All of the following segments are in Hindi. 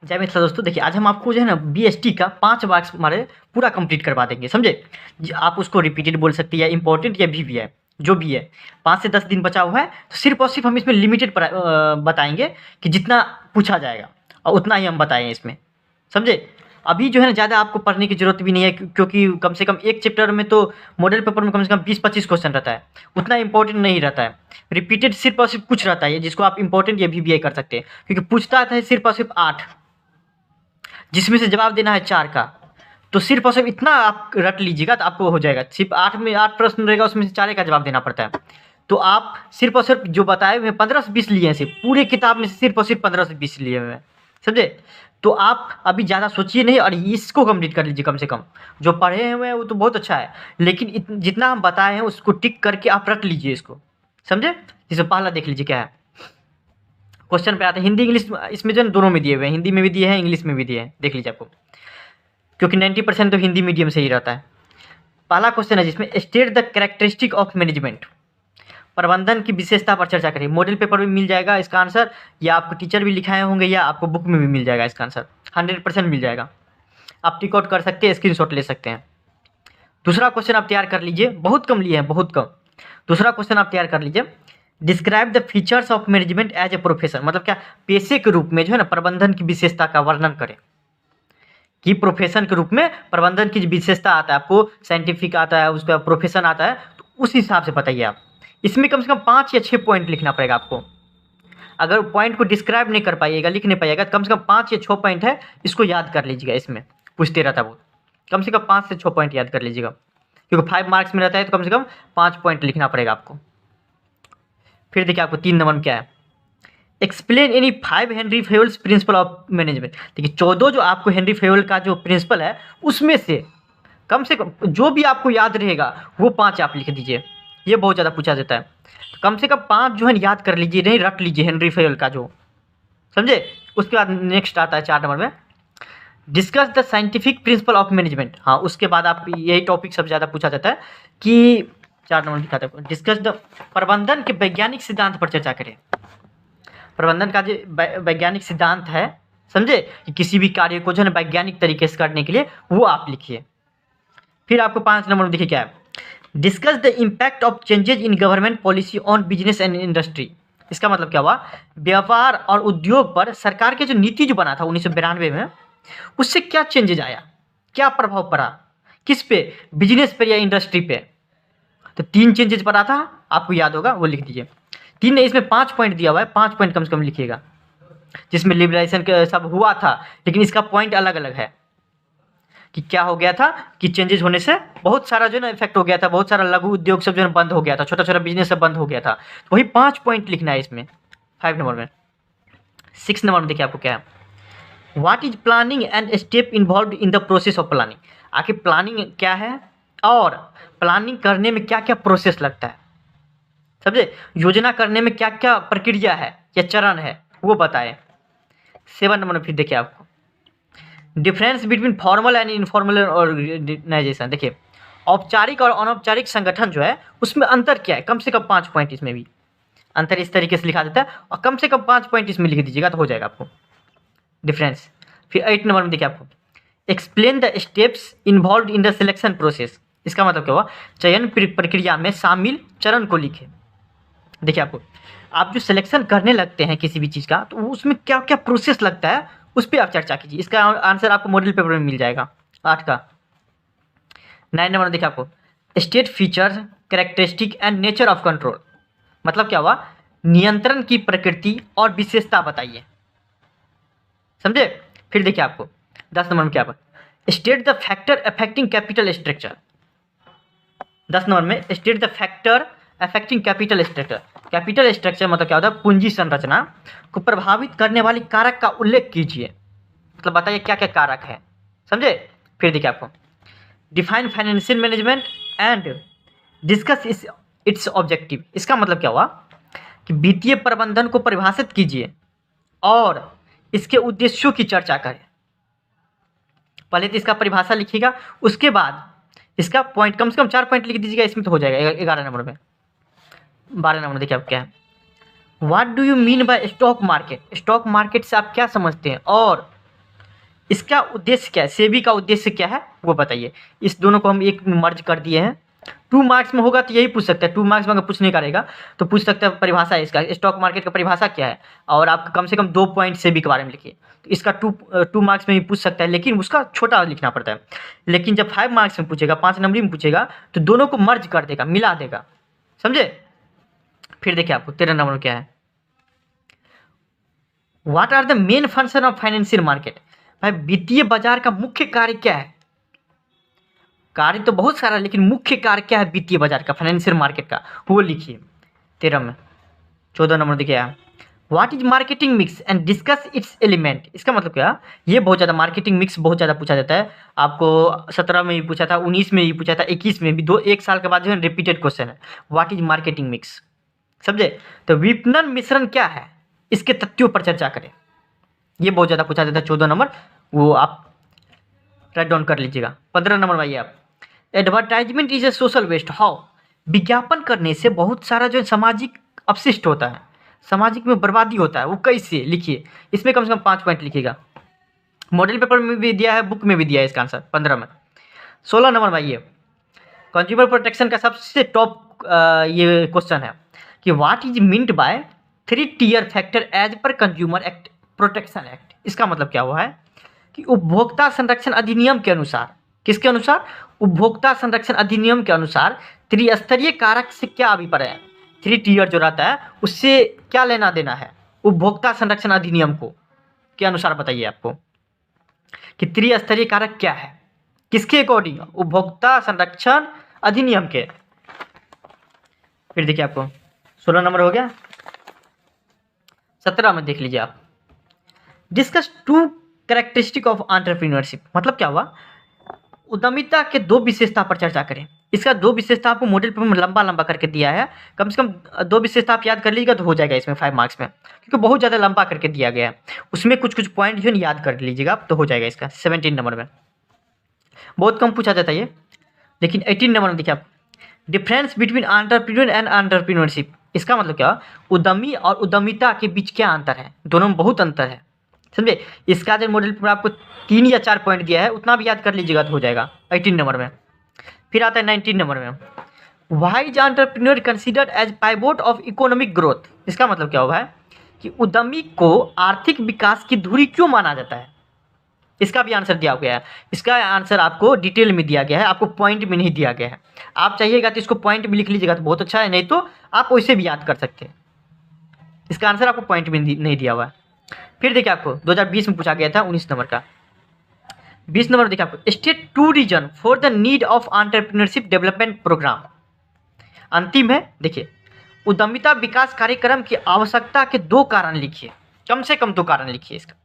जय मिथिला दोस्तों, देखिए आज हम आपको जो है ना बीएसटी का 5 मार्क्स हमारे पूरा कंप्लीट करवा देंगे, समझे? आप उसको रिपीटेड बोल सकते हैं या इम्पोर्टेंट या वीवीआई जो भी है। 5 से 10 दिन बचा हुआ है, तो सिर्फ और सिर्फ हम इसमें लिमिटेड बताएंगे कि जितना पूछा जाएगा और उतना ही हम बताएं इसमें, समझे? अभी जो है ना ज़्यादा आपको पढ़ने की ज़रूरत भी नहीं है, क्योंकि कम से कम एक चैप्टर में तो मॉडल पेपर में कम से कम 20-25 क्वेश्चन रहता है, उतना इंपॉर्टेंट नहीं रहता है। रिपीटेड सिर्फ और सिर्फ कुछ रहता है जिसको आप इंपॉर्टेंट या वीवीआई कर सकते हैं, क्योंकि पूछता है सिर्फ और सिर्फ 8, जिसमें से जवाब देना है 4 का। तो सिर्फ और सिर्फ इतना आप रट लीजिएगा तो आपको हो जाएगा। सिर्फ 8 में 8 प्रश्न रहेगा, उसमें से 4 का जवाब देना पड़ता है। तो आप सिर्फ और सिर्फ जो बताए हुए 15 से 20 लिए हैं, सिर्फ पूरे किताब में से सिर्फ और सिर्फ 15 से 20 लिए हुए हैं, समझे? तो आप अभी ज़्यादा सोचिए नहीं और इसको कंप्लीट कर लीजिए कम से कम। जो पढ़े हुए हैं वो तो बहुत अच्छा है, लेकिन जितना हम बताए हैं उसको टिक करके आप रट लीजिए इसको, समझे? जैसे पहला देख लीजिए क्या है। क्वेश्चन पे आता है हिंदी इंग्लिश, इसमें जो है दोनों में दिए हुए हैं, हिंदी में भी दिए हैं इंग्लिश में भी दिए हैं, देख लीजिए आपको, क्योंकि 90% तो हिंदी मीडियम से ही रहता है। पहला क्वेश्चन है जिसमें state the characteristic of management, प्रबंधन की विशेषता पर चर्चा करिए। मॉडल पेपर में मिल जाएगा इसका आंसर, या आपको टीचर भी लिखाए होंगे, या आपको बुक में भी मिल जाएगा इसका आंसर, 100% मिल जाएगा। आप टिक आउट कर सकते हैं, स्क्रीनशॉट ले सकते हैं। दूसरा क्वेश्चन आप तैयार कर लीजिए, बहुत कम लिए हैं, बहुत कम। दूसरा क्वेश्चन आप तैयार कर लीजिए, describe the features of management as a profession, मतलब क्या पेशे के रूप में जो है ना प्रबंधन की विशेषता का वर्णन करें। कि प्रोफेशन के रूप में प्रबंधन की विशेषता आता है, आपको साइंटिफिक आता है, उसका प्रोफेशन आता है, तो उस हिसाब से बताइए आप। इसमें कम से कम 5 या 6 पॉइंट लिखना पड़ेगा आपको। अगर पॉइंट को डिस्क्राइब नहीं कर पाइएगा, लिख नहीं पाइएगा, तो कम से कम 5 या 6 पॉइंट है, इसको याद कर लीजिएगा। इसमें पूछते रहता है बहुत, कम से कम 5 से 6 पॉइंट याद कर लीजिएगा, क्योंकि 5 मार्क्स में रहता है, तो कम से कम 5 पॉइंट लिखना पड़ेगा आपको। फिर देखिए आपको 3 नंबर में क्या है, explain any 5 Henri Fayol's principle of management. देखिए 14 जो आपको हेनरी फेवल का जो प्रिंसिपल है उसमें से कम जो भी आपको याद रहेगा वो 5 आप लिख दीजिए। ये बहुत ज़्यादा पूछा जाता है, तो कम से कम 5 जो है याद कर लीजिए, नहीं रट लीजिए हेनरी फेवल का जो, समझे? उसके बाद नेक्स्ट आता है 4 नंबर में, discuss the scientific principle of management. हाँ, उसके बाद आप यही टॉपिक सबसे ज़्यादा पूछा जाता है कि 4 नंबर दिखाता है, डिस्कस द प्रबंधन के वैज्ञानिक सिद्धांत पर चर्चा करें। प्रबंधन का जो वैज्ञानिक सिद्धांत है, समझे, कि किसी भी कार्य को जो है ना वैज्ञानिक तरीके से करने के लिए, वो आप लिखिए। फिर आपको 5 नंबर में देखिए क्या है, discuss the impact of changes in government policy on business and industry. इसका मतलब क्या हुआ, व्यापार और उद्योग पर सरकार के जो नीति जो बना था 1992 में, उससे क्या चेंजेज आया, क्या प्रभाव पड़ा, किस पे, बिजनेस पर या इंडस्ट्री पे। तो 3 चेंजेज पड़ा था, आपको याद होगा, वो लिख दीजिए। 3 नहीं, इसमें 5 पॉइंट दिया हुआ है, 5 पॉइंट कम से कम लिखिएगा, जिसमें लिबरलाइजेशन का सब हुआ था, लेकिन इसका पॉइंट अलग अलग है कि क्या हो गया था, कि चेंजेस होने से बहुत सारा जो है ना इफेक्ट हो गया था, बहुत सारा लघु उद्योग सब जो है बंद हो गया था, छोटा छोटा बिजनेस सब बंद हो गया था। तो वही 5 पॉइंट लिखना है इसमें 5 नंबर में। 6 नंबर में देखिए आपको क्या है, what is planning and step involve in the process of planning. आखिर प्लानिंग क्या है और प्लानिंग करने में क्या क्या प्रोसेस लगता है, समझे? योजना करने में क्या क्या प्रक्रिया है या चरण है, वो बताएं। 7 नंबर में फिर देखिए आपको, difference between formal and informal organisation. देखिए औपचारिक और अनौपचारिक संगठन जो है उसमें अंतर क्या है, कम से कम 5 पॉइंट इसमें भी अंतर इस तरीके से लिखा देता है, और कम से कम 5 पॉइंट इसमें लिख दीजिएगा तो हो जाएगा आपको डिफरेंस। फिर 8 नंबर में देखिए आपको, explain the steps involve in the selection process. इसका मतलब क्या हुआ, चयन प्रक्रिया में शामिल चरण को लिखे। देखिए आपको, आप जो सिलेक्शन करने लगते हैं किसी भी चीज़ का, तो उसमें क्या क्या प्रोसेस लगता है उस पर आप चर्चा कीजिए। इसका आंसर आपको मॉडल पेपर में मिल जाएगा 8 का। 9 नंबर देखिए आपको, state features characteristic and nature of control. मतलब क्या हुआ, नियंत्रण की प्रकृति और विशेषता बताइए, समझे? फिर देखिए आपको 10 नंबर में क्या, state the factor affecting capital structure. 10 number में state the factor affecting capital structure. Capital structure मतलब क्या होता है, पूंजी संरचना को प्रभावित करने वाली कारक का उल्लेख कीजिए, मतलब बताइए क्या क्या कारक है, समझे? फिर देखिए आपको, define financial management and discuss it's objective. इसका मतलब क्या हुआ कि वित्तीय प्रबंधन को परिभाषित कीजिए और इसके उद्देश्यों की चर्चा करें। पहले तो इसका परिभाषा लिखिएगा, उसके बाद इसका पॉइंट कम से कम 4 पॉइंट लिख दीजिएगा, इसमें तो हो जाएगा 11 नंबर में। 12 नंबर देखिए आप क्या है, what do you mean by stock market. Stock market से आप क्या समझते हैं और इसका उद्देश्य क्या है, सेबी का उद्देश्य क्या है वो बताइए। इस दोनों को हम एक मर्ज कर दिए हैं। 2 मार्क्स में होगा तो यही पूछ सकता है, 2 मार्क्स में अगर पूछने का रहेगा तो पूछ सकता है परिभाषा है इसका, स्टॉक मार्केट का परिभाषा क्या है, और आप कम से कम 2 पॉइंट सेबी के बारे में लिखिए। तो इसका 2 मार्क्स में भी पूछ सकता है, लेकिन उसका छोटा लिखना पड़ता है। लेकिन जब 5 मार्क्स में पूछेगा, 5 नंबरी में पूछेगा, तो दोनों को मर्ज कर देगा, मिला देगा, समझे। फिर देखिए आपको 13 नंबर में क्या है, what are the main function of financial market. भाई वित्तीय बाजार का मुख्य कार्य क्या है। कार्य तो बहुत सारा, लेकिन मुख्य कार्य क्या है वित्तीय बाजार का, फाइनेंशियल मार्केट का, वो लिखिए 13 में। 14 नंबर देखिए, what is marketing mix and discuss it's element. इसका मतलब क्या, ये बहुत ज़्यादा मार्केटिंग मिक्स बहुत ज़्यादा पूछा जाता है। आपको 17 में भी पूछा था, 19 में भी पूछा था, 21 में भी, 1 साल के बाद जो है रिपीटेड क्वेश्चन है, व्हाट इज मार्केटिंग मिक्स, समझे। तो विपणन मिश्रण क्या है, इसके तथ्यों पर चर्चा करें, ये बहुत ज़्यादा पूछा जाता है। 14 नंबर वो आप राइट डाउन कर लीजिएगा। 15 नंबर भाई आप, advertisement is a social waste how. विज्ञापन करने से बहुत सारा जो सामाजिक अपशिष्ट होता है, सामाजिक में बर्बादी होता है, वो कैसे लिखिए। इसमें कम से कम 5 पॉइंट लिखिएगा। मॉडल पेपर में भी दिया है, बुक में भी दिया है इसका आंसर 15 में। 16 नंबर भाई, ये कंज्यूमर प्रोटेक्शन का सबसे टॉप ये क्वेश्चन है कि what is meant by 3 tier factor as per consumer act protection act. इसका मतलब क्या हुआ है कि उपभोक्ता संरक्षण अधिनियम के अनुसार, किसके अनुसार, उपभोक्ता संरक्षण अधिनियम के अनुसार त्रिस्तरीय कारक से क्या अभिप्राय है, 3 टियर जो रहता है उससे क्या लेना देना है उपभोक्ता संरक्षण अधिनियम को के अनुसार, बताइए आपको कि त्रिस्तरीय कारक क्या है, किसके अकॉर्डिंग, उपभोक्ता संरक्षण अधिनियम के। फिर देखिए आपको 16 नंबर हो गया। 17 में देख लीजिए आप, डिस्कस 2 कैरेक्टरिस्टिक ऑफ एंटरप्रेन्योरशिप। मतलब क्या हुआ, उद्यमिता के 2 विशेषता पर चर्चा करें। इसका 2 विशेषता आपको मॉडल पेपर में लंबा लंबा करके दिया है, कम से कम 2 विशेषता आप याद कर लीजिएगा तो हो जाएगा इसमें 5 मार्क्स में, क्योंकि बहुत ज़्यादा लंबा करके दिया गया है। उसमें कुछ कुछ पॉइंट जो है याद कर लीजिएगा तो हो जाएगा इसका। 17 नंबर में बहुत कम पूछा जाता है ये, लेकिन 18 नंबर में देखिए आप, difference between entrepreneur and entrepreneurship. इसका मतलब क्या, उद्यमी और उद्यमिता के बीच क्या अंतर है, दोनों में बहुत अंतर है, समझे। इसका जो मॉडल पेपर आपको 3 या 4 पॉइंट दिया है, उतना भी याद कर लीजिएगा तो हो जाएगा 18 नंबर में। फिर आता है 19 नंबर में, why is entrepreneur considered as pivot of economic growth. इसका मतलब क्या हुआ है कि उद्यमी को आर्थिक विकास की धुरी क्यों माना जाता है। इसका भी आंसर दिया गया है, इसका आंसर आपको डिटेल में दिया गया है, आपको पॉइंट में नहीं दिया गया है। आप चाहिएगा तो इसको पॉइंट में लिख लीजिएगा तो बहुत अच्छा है, नहीं तो आप वैसे भी याद कर सकते हैं। इसका आंसर आपको पॉइंट में नहीं दिया हुआ है। फिर देखिए आपको 2020 में पूछा गया था 19 नंबर का। 20 नंबर देखिए आपको, state 2 reason for the need of entrepreneurship development programme. अंतिम है, देखिए उद्यमिता विकास कार्यक्रम की आवश्यकता के 2 कारण लिखिए, कम से कम 2 कारण लिखिए। इसका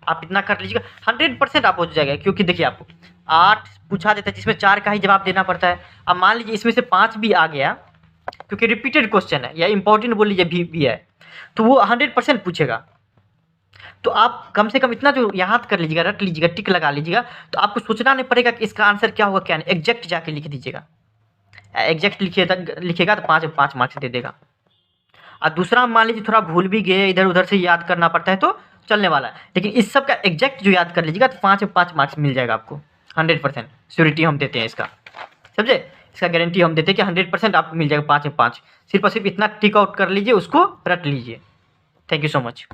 आप इतना कर लीजिएगा 100% आप हो जाएगा, क्योंकि देखिए आपको 8 पूछा देता है जिसमें 4 का ही जवाब देना पड़ता है। अब मान लीजिए इसमें से 5 भी आ गया, क्योंकि रिपीटेड क्वेश्चन है या इंपॉर्टेंट बोल लीजिए भी है, तो वो 100% पूछेगा। तो आप कम से कम इतना जो याद कर लीजिएगा, रट लीजिएगा, टिक लगा लीजिएगा, तो आपको सोचना नहीं पड़ेगा कि इसका आंसर क्या होगा क्या नहीं, एग्जैक्ट जाके लिख दीजिएगा। एग्जैक्ट लिखिएगा तो 5 मार्क्स दे देगा। और दूसरा मान लीजिए थोड़ा भूल भी गए, इधर उधर से याद करना पड़ता है तो चलने वाला है, लेकिन इस सब का एग्जैक्ट जो याद कर लीजिएगा तो 5 मार्क्स मिल जाएगा आपको। 100% श्योरिटी हम देते हैं इसका, समझे। इसका गारंटी हम देते हैं कि 100% आपको मिल जाएगा 5 में 5। सिर्फ और सिर्फ इतना टिक आउट कर लीजिए, उसको रट लीजिए। Thank you so much.